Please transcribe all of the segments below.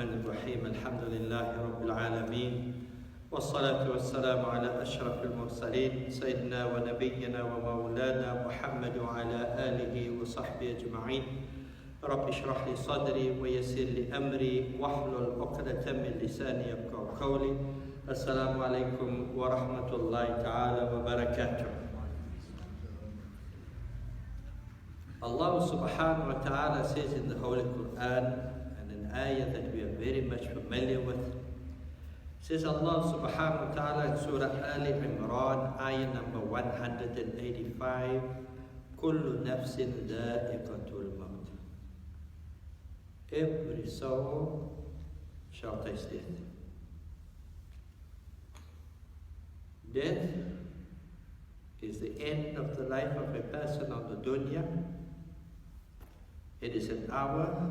الرحمن الرحيم الحمد لله رب العالمين والصلاة والسلام على أشرف المرسلين سيدنا ونبينا ومولانا محمد وعلى آله وصحبه أجمعين. رب اشرح لي صدري ويسر لي أمري واحلل عقدة من لساني يفقهوا قولي. السلام عليكم ورحمة الله تعالى وبركاته. Allah subhanahu wa ta'ala says in the Holy Quran, and an ayah that we are very much familiar with, says Allah subhanahu wa ta'ala in Surah Ali Imran, ayah number 185, كُلُّ نَفْسٍ ذَائِقَةُ الْمَوْتِ. Every soul shall taste death. Death is the end of the life of a person on the dunya. It is an hour,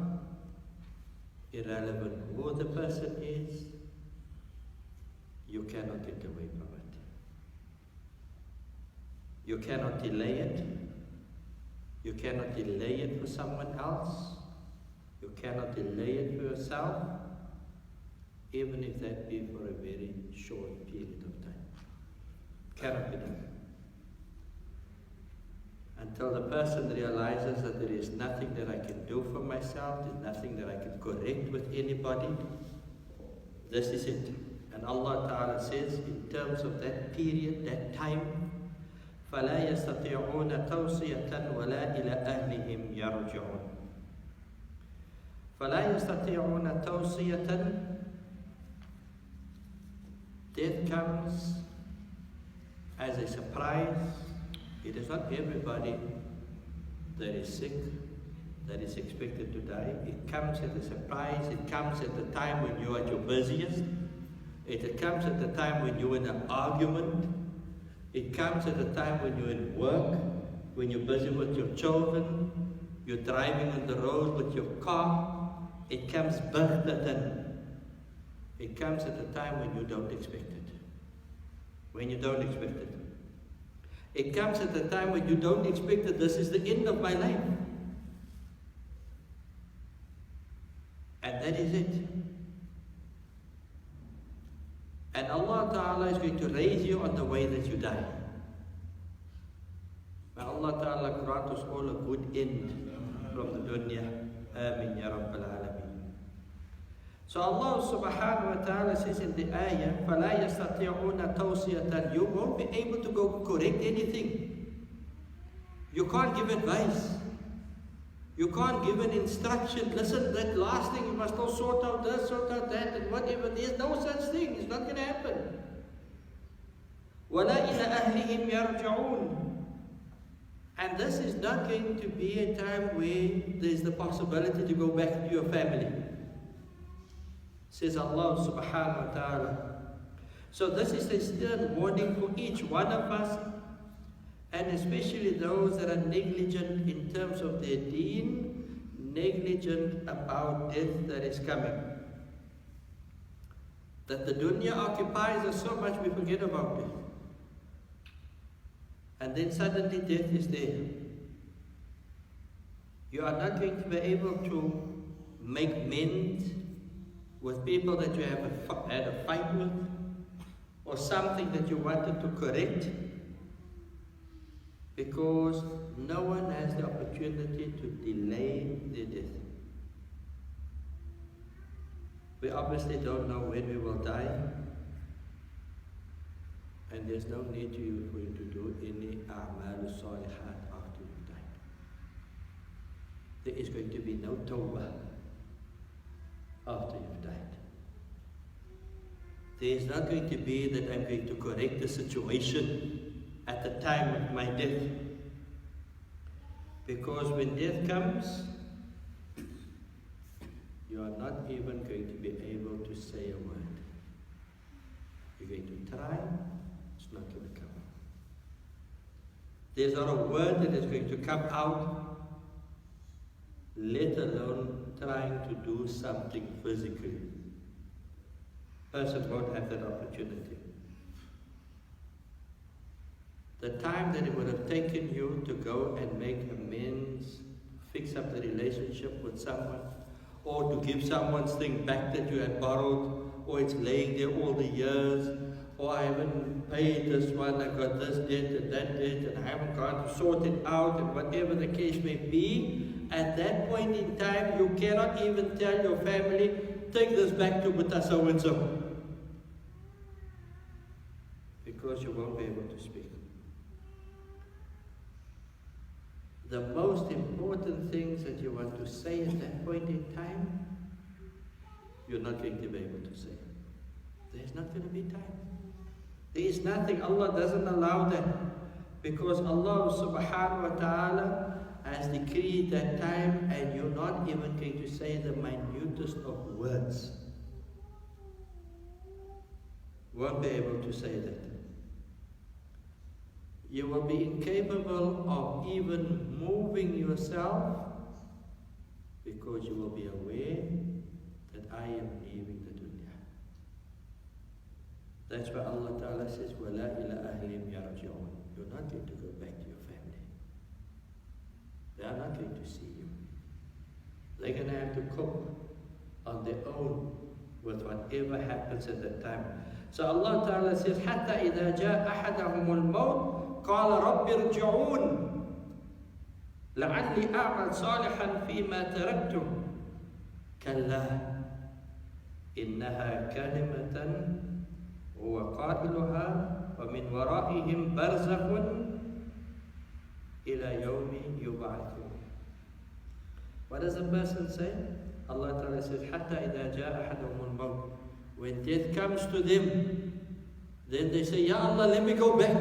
irrelevant who the person is, you cannot get away from it. You cannot delay it. You cannot delay it for someone else. You cannot delay it for yourself, even if that be for a very short period of time. Cannot be done. Until the person realizes that there is nothing that I can do for myself, there's nothing that I can correct with anybody, this is it. And Allah Ta'ala says, in terms of that period, that time, فَلَا يَسْتَطِيعُونَ تَوْصِيَةً وَلَا إِلَىٰ أَهْلِهِمْ يَرْجِعُونَ. فَلَا يَسْتَطِيعُونَ تَوْصِيَةً. Death comes as a surprise. It is not everybody that is sick, that is expected to die. It comes as a surprise. It comes at the time when you are at your busiest. It comes at the time when you're in an argument. It comes at the time when you're in work, when you're busy with your children, you're driving on the road with your car. It comes baghtatan. It comes at the time when you don't expect it. When you don't expect it. It comes at the time when you don't expect that this is the end of my life. And that is it. And Allah Ta'ala is going to raise you on the way that you die. May Allah Ta'ala grant us all a good end from the dunya. Ameen Ya Rabbal Alameen. So Allah subhanahu wa ta'ala says in the ayah, فَلَا يَسْتَطِيعُونَ تَوْصِيَةً. You won't be able to go correct anything. You can't give advice. You can't give an instruction. Listen, that last thing, you must all sort out this, sort out that, and whatever. There's no such thing. It's not going to happen. وَلَا إِلَىٰ أَهْلِهِمْ يَرْجِعُونَ. And this is not going to be a time where there's the possibility to go back to your family. Says Allah subhanahu wa ta'ala. So this is a stern warning for each one of us, and especially those that are negligent in terms of their deen, negligent about death that is coming. That the dunya occupies us so much we forget about death. And then suddenly death is there. You are not going to be able to make amends with people that you have had a fight with, or something that you wanted to correct, because no one has the opportunity to delay their death. We obviously don't know when we will die, and there's no need for you to do any a'mal salihat after you die. There is going to be no tawbah after you've died. There is not going to be that I'm going to correct the situation at the time of my death. Because when death comes, you are not even going to be able to say a word. You're going to try, it's not going to come out. There's not a word that is going to come out, let alone trying to do something physically. Person won't have that opportunity. The time that it would have taken you to go and make amends, fix up the relationship with someone, or to give someone's thing back that you had borrowed, or it's laying there all the years, or I haven't paid this one, I got this debt and that debt, and I haven't gone to sort it out, and whatever the case may be, at that point in time, you cannot even tell your family, take this back to Buta so-and-so. Because you won't be able to speak. The most important things that you want to say at that point in time, you're not going to be able to say. There's not going to be time. There is nothing. Allah doesn't allow that. Because Allah subhanahu wa ta'ala has decreed that time, and you're not even going to say the minutest of words. Won't be able to say that. You will be incapable of even moving yourself, because you will be aware that I am leaving the dunya. That's why Allah Ta'ala says, وَلَا إِلَىٰ أَهْلِهِمْ يَرْجِعُونَ. You're not going to go back to your family. They are not going to see you. They're going to have to cope on their own with whatever happens at that time. So Allah Ta'ala says, حَتَّى إِذَا جَاءَ أَحَدَهُمُ الْمَوْتِ قال رب ارجعون لعلي أعمل صالحا فيما تركت كلا إنها كلمة هو قائلها ومن ورائهم برزخ إلى يوم يبعثون. What does the person say? Allah Ta'ala says, حتى إذا جاء أحدهم الموت. When death comes to them, then they say, Ya Allah, let me go back.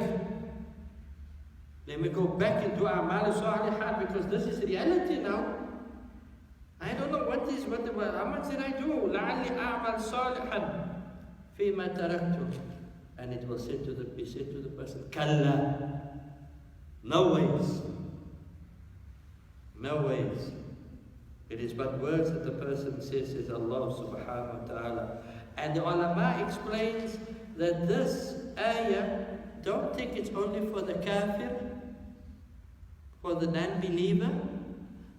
Let me go back into A'mal Salihat, because this is reality now. I don't know how much did I do? لَعَلِّ أَعْمَلْ صَالِحًا فِيمَا تَرَكْتُ. And it will be said to the person, Kalla. No ways. No ways. It is but words that the person says Allah subhanahu wa ta'ala. And the ulama explains that this ayah, don't think it's only for the kafir, for the non-believer.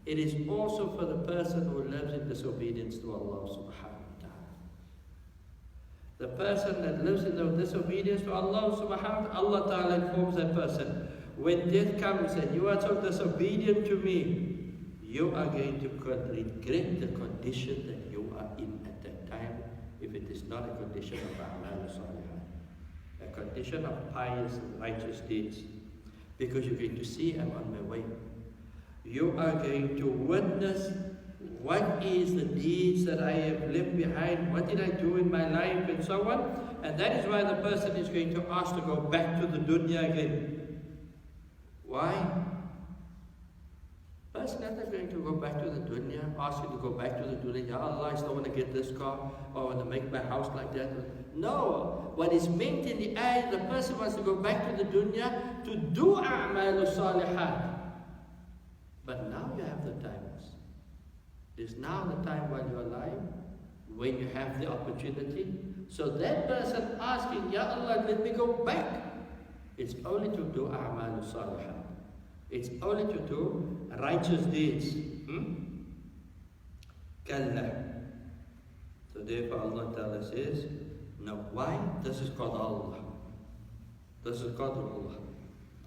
It is also for the person who lives in disobedience to Allah subhanahu wa ta'ala. The person that lives in disobedience to Allah subhanahu wa ta'ala, Allah ta'ala informs that person, when death comes and you are so disobedient to me, you are going to regret the condition that you are in at that time, if it is not a condition of a'mal salihah, a condition of pious and righteous deeds. Because you're going to see, I'm on my way. You are going to witness what is the deeds that I have left behind, what did I do in my life, and so on. And that is why the person is going to ask to go back to the dunya again. Why? Person is not going to go back to the dunya, ask you to go back to the dunya. Ya Allah, I still want to get this car, or I want to make my house like that. No, what is meant in the ayah, the person wants to go back to the dunya to do a'mal salihat. But now you have the times. It's now the time while you're alive, when you have the opportunity. So that person asking, Ya Allah, let me go back. It's only to do a'mal salihat. It's only to do righteous deeds. Kalla. So therefore Allah Ta'ala says, now why? This is called Allah. This is called Allah.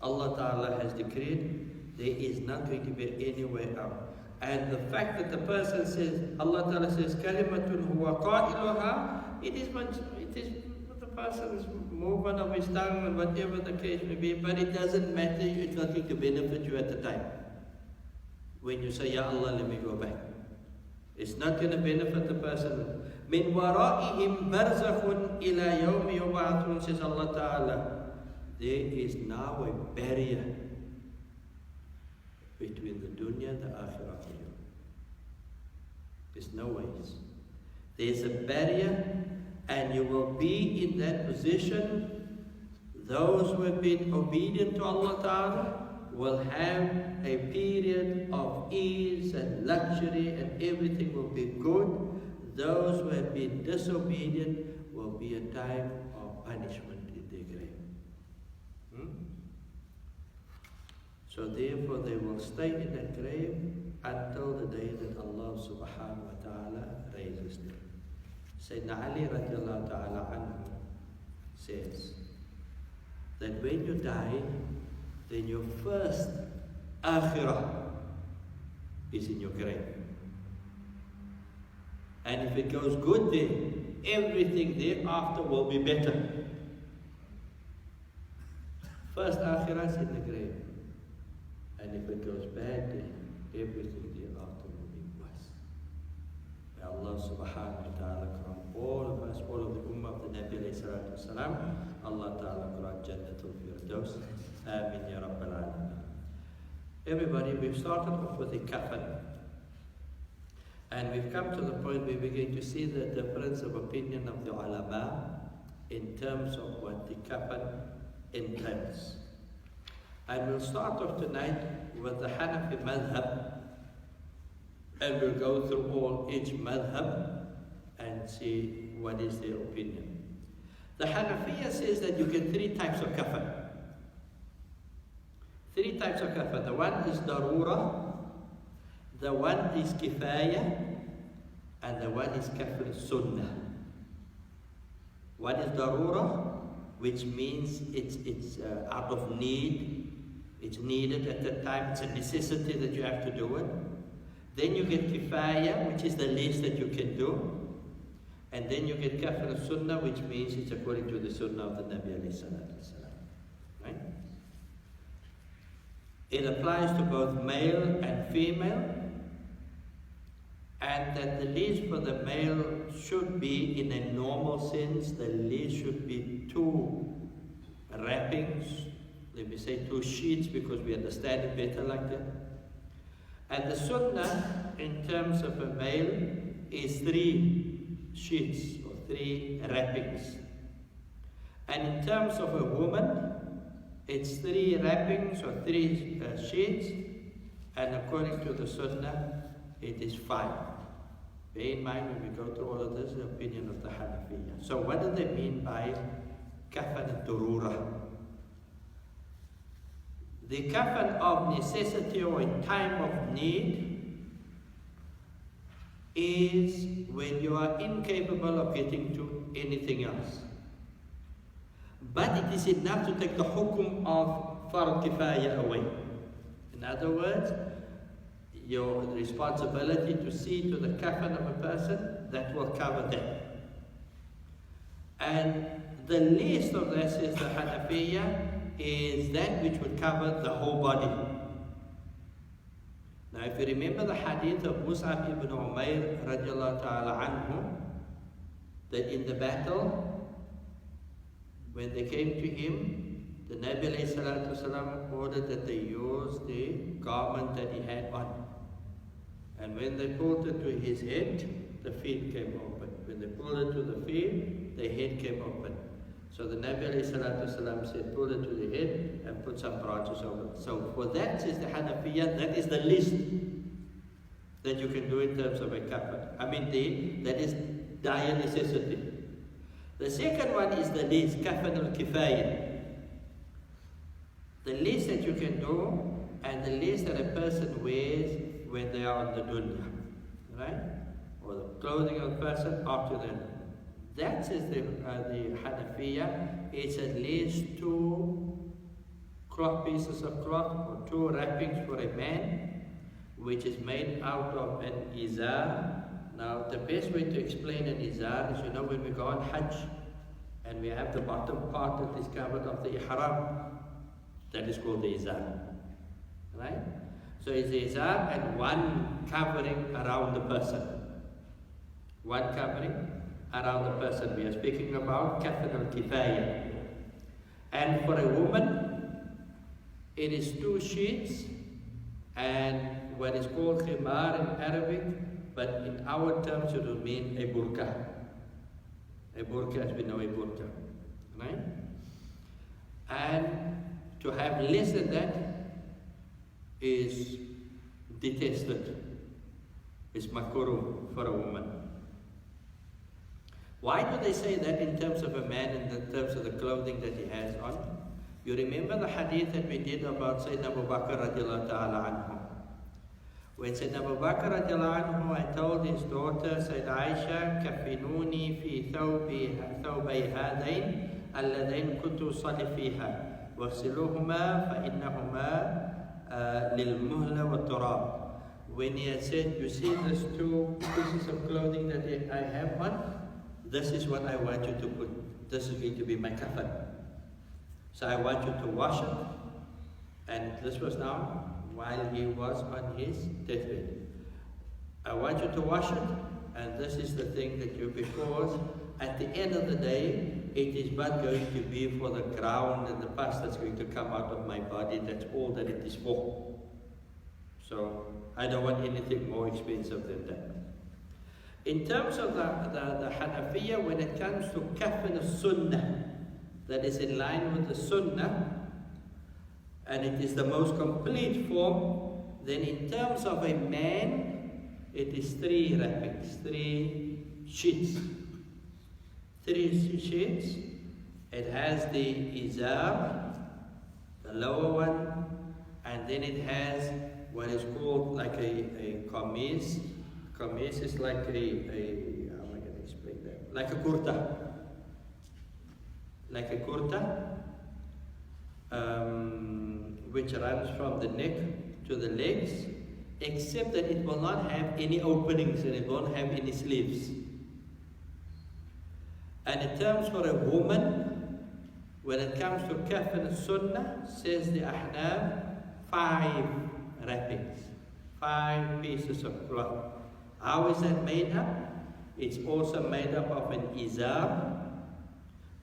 Allah Ta'ala has decreed there is not going to be any way out. And the fact that the person says, Allah Ta'ala says, Kalimatun huwa qa'iluha, it is the person's movement of his tongue and whatever the case may be, but it doesn't matter, it's not going to benefit you at the time. When you say, Ya Allah, let me go back. It's not going to benefit the person. Min wara'ihim barzakhun ila yawmi yub'athun, says Allah Ta'ala. There is now a barrier between the dunya and the akhirah for you. There's no ways. There's a barrier, and you will be in that position. Those who have been obedient to Allah Ta'ala will have a period of ease and luxury, and everything will be good. Those who have been disobedient will be a time of punishment in their grave. So therefore they will stay in that grave until the day that Allah subhanahu wa ta'ala Sayyidina Ali radiallahu ta'ala anhu says that when you die, then your first akhirah is in your grave. And if it goes good there, everything thereafter will be better. First akhirah is in the grave. And if it goes bad there, everything thereafter will be worse. May Allah subhanahu wa ta'ala grant all of us, all of the ummah of the Nabi alayhi salatu wasalam, Allah ta'ala grant Jannatul Firdaus. Ameen ya Rabbal Alameen. Everybody, we've started off with the kafan. And we've come to the point where we're going to see the difference of opinion of the ulama in terms of what the kafan entails. And we'll start off tonight with the Hanafi madhab, and we'll go through each madhab and see what is their opinion. The Hanafiya says that you get three types of kafan. Three types of kafan. The one is darura, the one is kifaya, and the one is kafan sunnah. One is darura, which means it's out of need. It's needed at the time. It's a necessity that you have to do it. Then you get kifaya, which is the least that you can do. And then you get kafan sunnah, which means it's according to the sunnah of the Nabi alayhi salatu wasalam. Right? It applies to both male and female, and that the least for the male should be, in a normal sense, the least should be 2 wrappings, let me say 2 sheets, because we understand it better like that. And the sunnah, in terms of a male, is 3 sheets or 3 wrappings. And in terms of a woman, it's 3 wrappings or 3 sheets, and according to the sunnah, it is 5. Bear in mind when we go through all of this, the opinion of the Hanafiya. So what do they mean by kafan al-durura? The kafan of necessity or in time of need is when you are incapable of getting to anything else. But it is enough to take the hukum of fard kifaya away. In other words, your responsibility to see to the kafan of a person, that will cover that. And the least of this is the Hanafiya, is that which would cover the whole body. Now if you remember the hadith of Mus'ab ibn Umair radiallahu ta'ala anhu, that in the battle, when they came to him, the Nabi alayhi salatu wasalam ordered that they use the garment that he had on. And when they pulled it to his head, the feet came open. When they pulled it to the feet, the head came open. So the Nabi alayhi salatu wasalam said, pull it to the head and put some branches over it. So for that, says the Hanafiya, that is the least that you can do in terms of a kafan. I mean, that is dire necessity. The second one is the least, kafan al-kifaya. The least that you can do, and the least that a person wears when they are on the dunya, right? Or the clothing of a person after that. That is the Hanafiya. It's at least 2 cloth pieces of cloth or 2 wrappings for a man, which is made out of an izar. Now, the best way to explain an izar is, you know, when we go on Hajj and we have the bottom part that is covered of the ihram, that is called the izar, right? So it's the izar and one covering around the person. One covering around the person. We are speaking about kafan al-kifaya. And for a woman, it is 2 sheets and what is called khimar in Arabic, but in our terms it will mean a burqa. A burqa, as we know, a burqa, right? And to have less than that is detested. It's makruh for a woman. Why do they say that in terms of a man and in terms of the clothing that he has on? You remember the hadith that we did about Sayyidina Abu Bakr radiallahu ta'ala anhu, When Sayyidina Abu Bakr radiallahu anhu had told his daughter, Sayyida Aisha, كفنوني في ثوبي هذين اللذين كنت أصلي فيها واغسلوهما فإنهما للمهلة والتراب. When he had said, you see these two pieces of clothing that I have on, this is what I want you to put. This is going to be my kafan. So I want you to wash it. And this was now while he was on his deathbed. I want you to wash it, and this is the thing that you, because at the end of the day, it is not going to be for the ground and the pus that's going to come out of my body. That's all that it is for. So I don't want anything more expensive than that. In terms of the Hanafiya, when it comes to kafan al-sunnah, that is in line with the sunnah, and it is the most complete form, then in terms of a man, it is 3 wrappings, 3 sheets. 3 sheets. It has the izar, the lower one, and then it has what is called like a kameez. Kameez is like how am I going to explain that? Like a kurta. Like a kurta, which runs from the neck to the legs, except that it will not have any openings and it won't have any sleeves. And in terms for a woman, when it comes to kafan sunnah, says the Ahnaf, 5 wrappings, 5 pieces of cloth. How is that made up? It's also made up of an izar.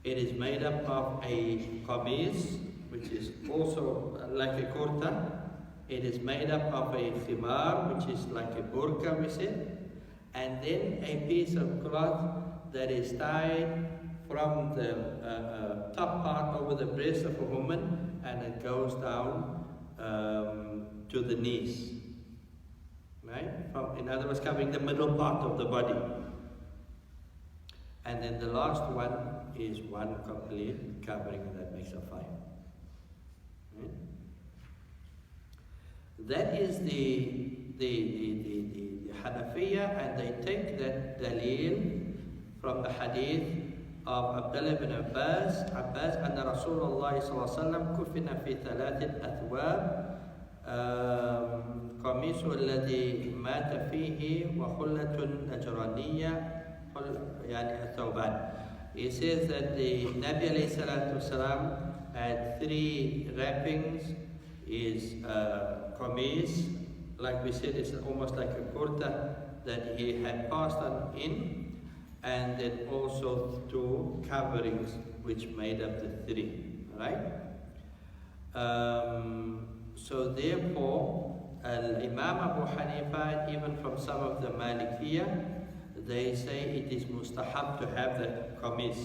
It is made up of a kameez, which is also like a kurta. It is made up of a khimar, which is like a burqa, we said. And then a piece of cloth that is tied from the top part over the breast of a woman, and it goes down to the knees. Right? In other words, covering the middle part of the body. And then the last one is one complete covering, and that makes a 5. Right? That is the Hanafiya, and they take that dalil from the hadith of Abdullah ibn Abbas, أن رسول الله صلى الله عليه وسلم كفن في 3 أثواب قميصه الذي مات فيه وخلة نجرانية يعني الثوبان. He says that the Nabi alayhi salatu wasalam had 3 wrappings. His kameez, like we said, is almost like a kurta that he had passed on in, and then also 2 coverings which made up the 3, right? So therefore, Imam Abu Hanifa, and even from some of the Malikiyah, they say it is mustahab to have that kameez,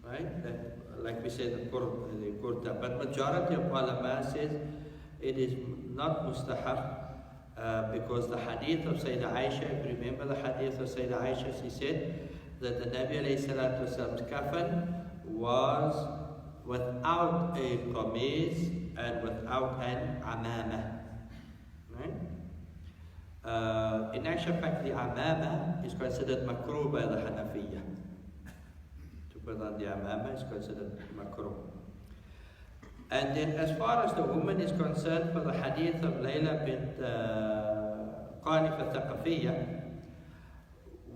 right? That, like we said, the kurta. But majority of ulama says it is not mustahab because the hadith of Sayyida Aisha, if you remember the hadith of Sayyida Aisha, she said that the Nabi alayhi salatu wasalam's kafan was without a kameez and without an amama. Right? In actual fact, the amama is considered makruh by the Hanafiya. To put on the amama is considered makruh. And then as far as the woman is concerned, for the hadith of Layla bint Qanif al-Thaqafiyya,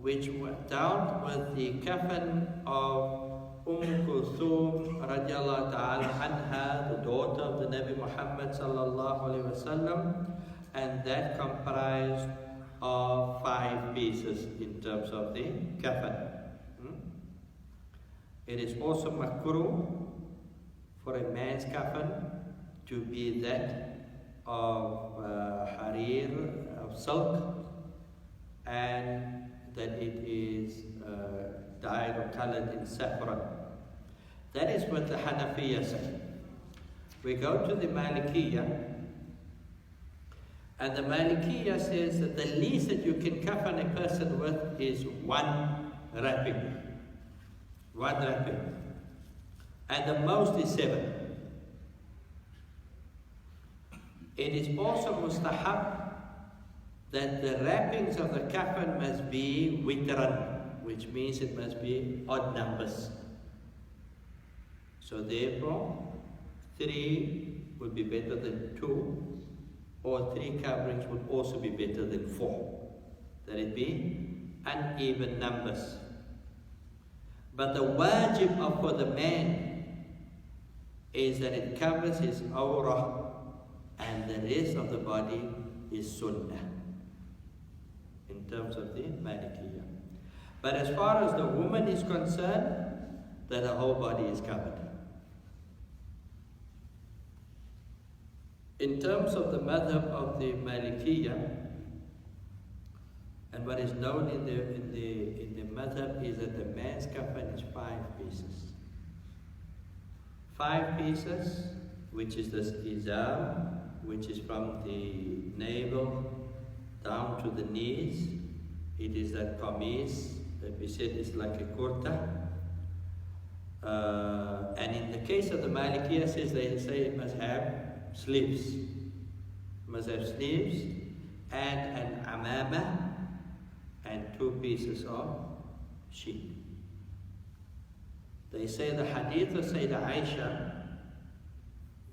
which dealt with the kafan of Kulthum radiallahu ta'ala anha, the daughter of the Nabi Muhammad sallallahu alayhi wasallam, and that comprised of 5 pieces in terms of the kafan. It is also makruh for a man's kafan to be that of harir, of silk, and that it is dyed or colored in saffron. That is what the Hanafiya say. We go to the Malikiyah, and the Malikiyah says that the least that you can kafan a person with is 1 wrapping. 1 wrapping. And the most is 7. It is also mustahab that the wrappings of the kafan must be witran, which means it must be odd numbers. So therefore, 3 would be better than 2, or 3 coverings would also be better than 4. That it be uneven numbers. But the wajib for the man is that it covers his awrah and the rest of the body is sunnah in terms of the Malikiya. But as far as the woman is concerned, that the whole body is covered. In terms of the madhab of the Malikiya, and what is known in the madhab is that the man's kafan is 5 pieces. 5 pieces, which is the izar, which is from the navel down to the knees. It is that qamis that we said is like a kurta. And in the case of the Malikiya, says they say it must have sleeves. Must have sleeves and an amama and 2 pieces of sheet. They say the hadith of Sayyidah Aisha,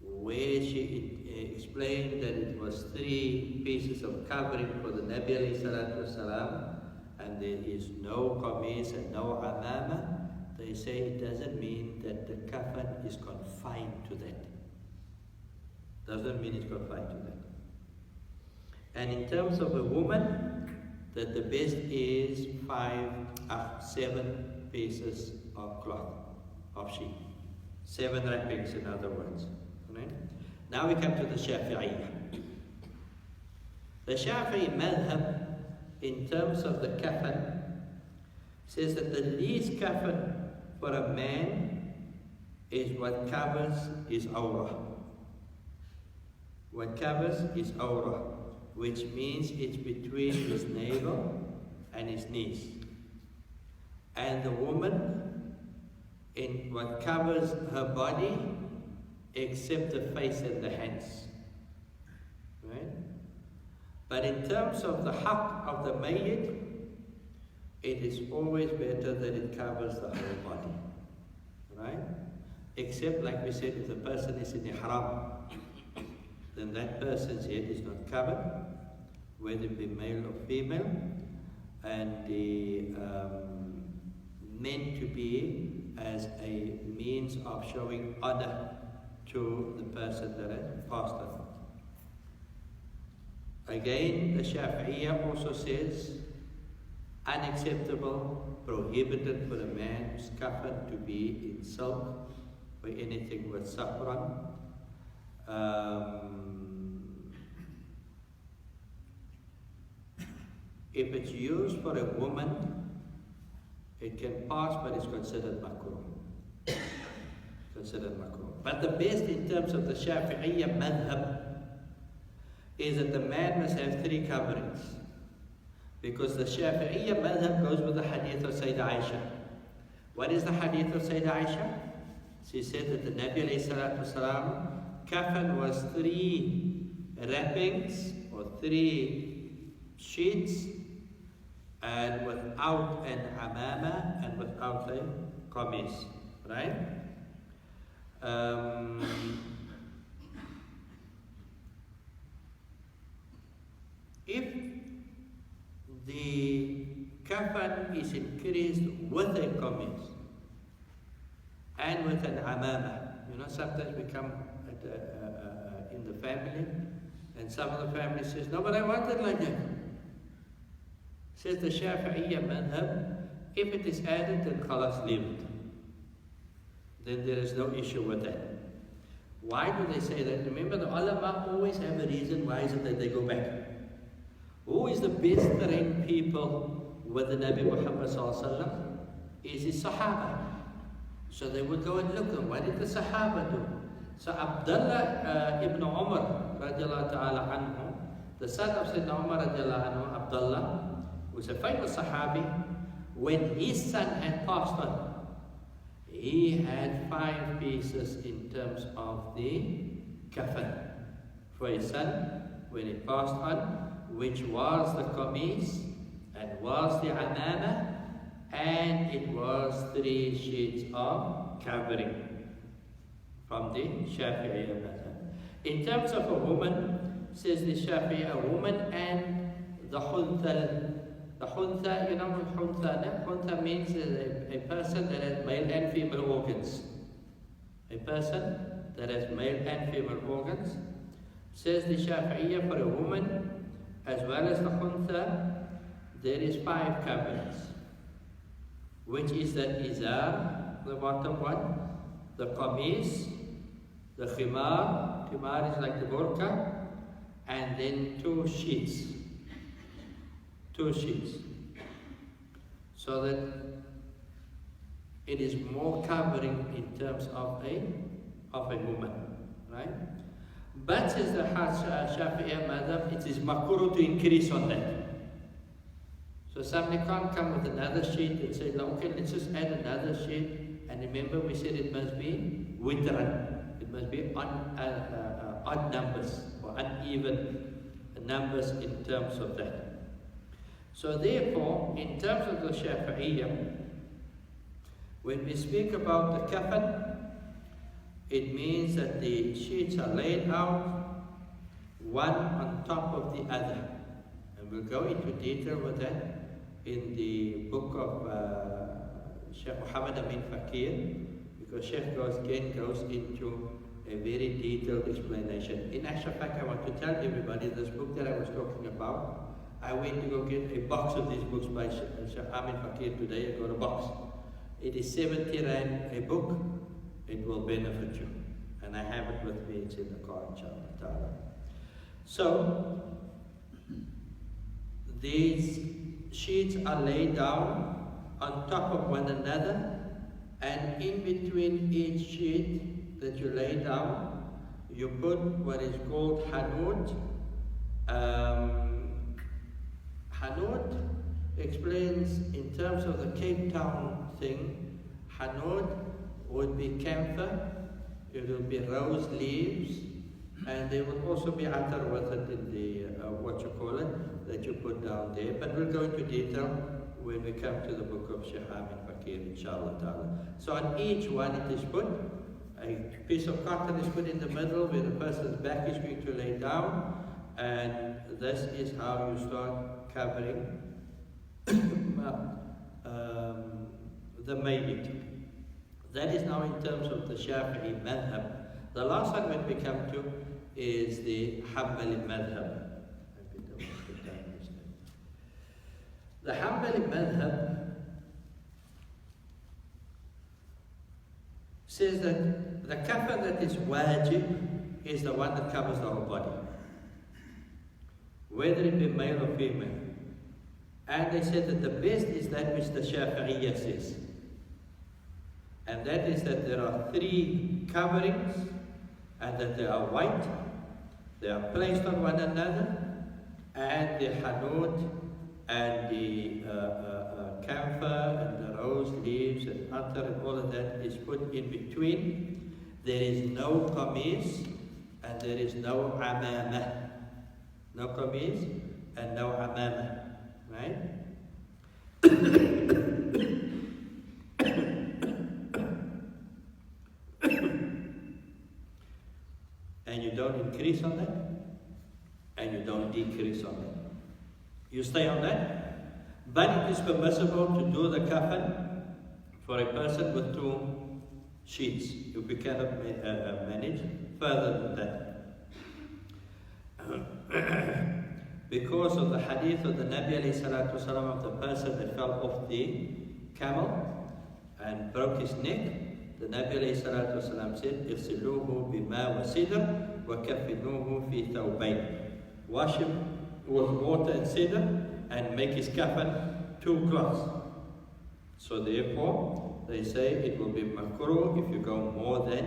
where she explained that it was 3 pieces of covering for the Nabi alayhi salatu wasalam, and there is no qamis and no amama, they say it doesn't mean that the kafan is confined to that. Doesn't mean it's confined to that. And in terms of a woman, that the best is 7 pieces of cloth, of sheet. 7 wrappings, in other words. Right? Now we come to the Shafi'i. The Shafi'i madhab, in terms of the kafan, says that the least kafan for a man is what covers his awrah. What covers his awrah, which means it's between his navel and his knees. And the woman, in what covers her body, except the face and the hands. Right? But in terms of the haqq of the mayyit, it is always better that it covers the whole body. Right? Except, like we said, if the person is in ihram, then that person's head is not covered, whether it be male or female, and meant to be as a means of showing honor to the person that has passed on. Again, the Shafi'iyya also says, unacceptable, prohibited for a man's kafan to be in silk or anything with saffron. If it's used for a woman, it can pass, but it's considered makruh. Considered makruh. But the best in terms of the Shafi'iyya madhab is that the man must have 3 coverings. Because the Shafi'iyya madhab goes with the hadith of Sayyidah Aisha. What is the hadith of Sayyidah Aisha? She said that the Nabi alayhi salatu wasalam, kafan was 3 wrappings or 3 sheets, and without an amama and without a qamis, right? If the kafan is increased with a qamis and with an amama, you know, sometimes we come in the family, and some of the family says, no, but I want it like that. Says the Shafi'iyya madhab, if it is added, then khalas, leave it. Then there is no issue with that. Why do they say that? Remember, the ulama always have a reason why is it that they go back. Who is the best trained people with the Nabi Muhammad sallallahu alaihi wasallam? Is his Sahaba. So they would go and look at what did the Sahaba do? So Abdullah ibn Umar radiallahu ta'ala anhu, the son of Sayyidina Umar radiallahu anhu, Abdullah, was a famous Sahabi. When his son had passed on, he had 5 pieces in terms of the kafan for his son when he passed on, which was the qamis, and was the amama, and it was 3 sheets of covering from the Shafi'i madhab. In terms of a woman, says the Shafi'i, a woman and the huntha. The huntha, you know what huntha? Huntha means a person that has male and female organs. A person that has male and female organs. Says the Shafi'iyya, for a woman as well as the huntha, there is 5 coverings, which is the izar, the bottom one, the qamis, the khimar is like the burqa, and then 2 sheets. 2 sheets. So that it is more covering in terms of a woman, right? But says the Shafi'i madhab, it is makruh to increase on that. So somebody can't come with another sheet and say, okay, let's just add another sheet. And remember, we said it must be witran. It must be odd numbers or uneven numbers in terms of that. So therefore, in terms of the Shafi'iyya, when we speak about the kafan, it means that the sheets are laid out one on top of the other. And we'll go into detail with that in the book of Sheikh Muhammad Amin Fakir, because Sheikh goes into a very detailed explanation. In actual fact, I want to tell everybody this book that I was talking about, I went to go get a box of these books by Sheikh Amin Fakir today. I got a box. It is 70 rand a book. It will benefit you. And I have it with me. It's in the car, inshallah. So, these sheets are laid down on top of one another, and in between each sheet that you lay down, you put what is called hanud. Hanud explains in terms of the Cape Town thing, hanud would be camphor, it will be rose leaves, and there will also be attar with it in the, that you put down there. But we'll go into detail when we come to the book of Sheikh Amin Fakir, inshallah ta'ala. So on each one it is put, a piece of cotton is put in the middle where the person's back is going to lay down, and this is how you start covering the mayyit. That is now in terms of the Shafi'i madhab. The last one when we come to is the Hanbali madhab. The Hanbali madhab says that the kafan that is wajib is the one that covers the whole body, whether it be male or female. And they said that the best is that which the Shafi'iyya says. And that is that there are 3 coverings, and that they are white, they are placed on one another, and the hanud and the camphor and the rose leaves and attar and all of that is put in between. There is no qamis and there is no amama. No qamis and no amama, right? And you don't increase on that, and you don't decrease on that. You stay on that, but it is permissible to do the kafan for a person with 2 sheets. If we cannot manage further than that. Because of the hadith of the Nabi alayhi salatu wasalam of the person that fell off the camel and broke his neck, the Nabi alayhi salatu wasalam said, "Ifsiluhu bima wa sidr wa kafinuhu fi thawbayn." Wash him with water and cedar and make his kafan 2 cloths. So therefore, they say it will be makruh if you go more than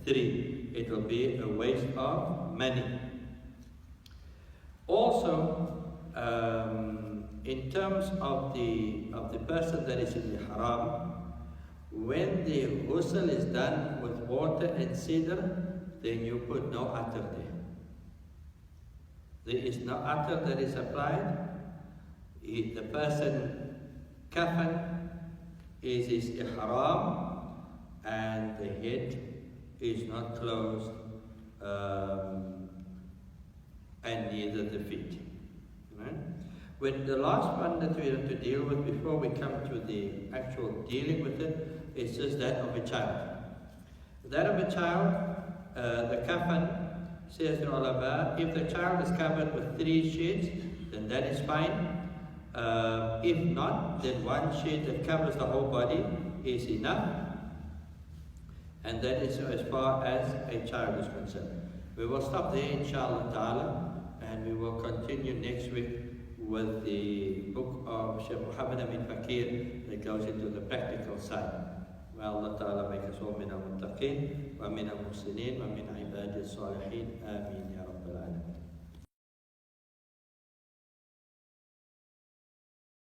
3. It will be a waste of money. Also, in terms of the person that is in the haram, when the ghusl is done with water and cedar, then you put no attar there. There is no atar that is applied. The person kafan is his ihram, and the head is not closed, and neither the feet. Right? When the last one that we have to deal with before we come to the actual dealing with it is just that of a child. That of a child, the kafan, says the ulama, if the child is covered with 3 shades, then that is fine. If not, then 1 shade that covers the whole body is enough. And that is as far as a child is concerned. We will stop there, inshallah ta'ala, and we will continue next week with the book of Sheikh Muhammad Amin Fakir that goes into the practical side. May Allah ta'ala make us all min al-muttaqeen wa min al-muhsineen wa min ibadi al-salihin. Ameen ya Rabbal Alamin.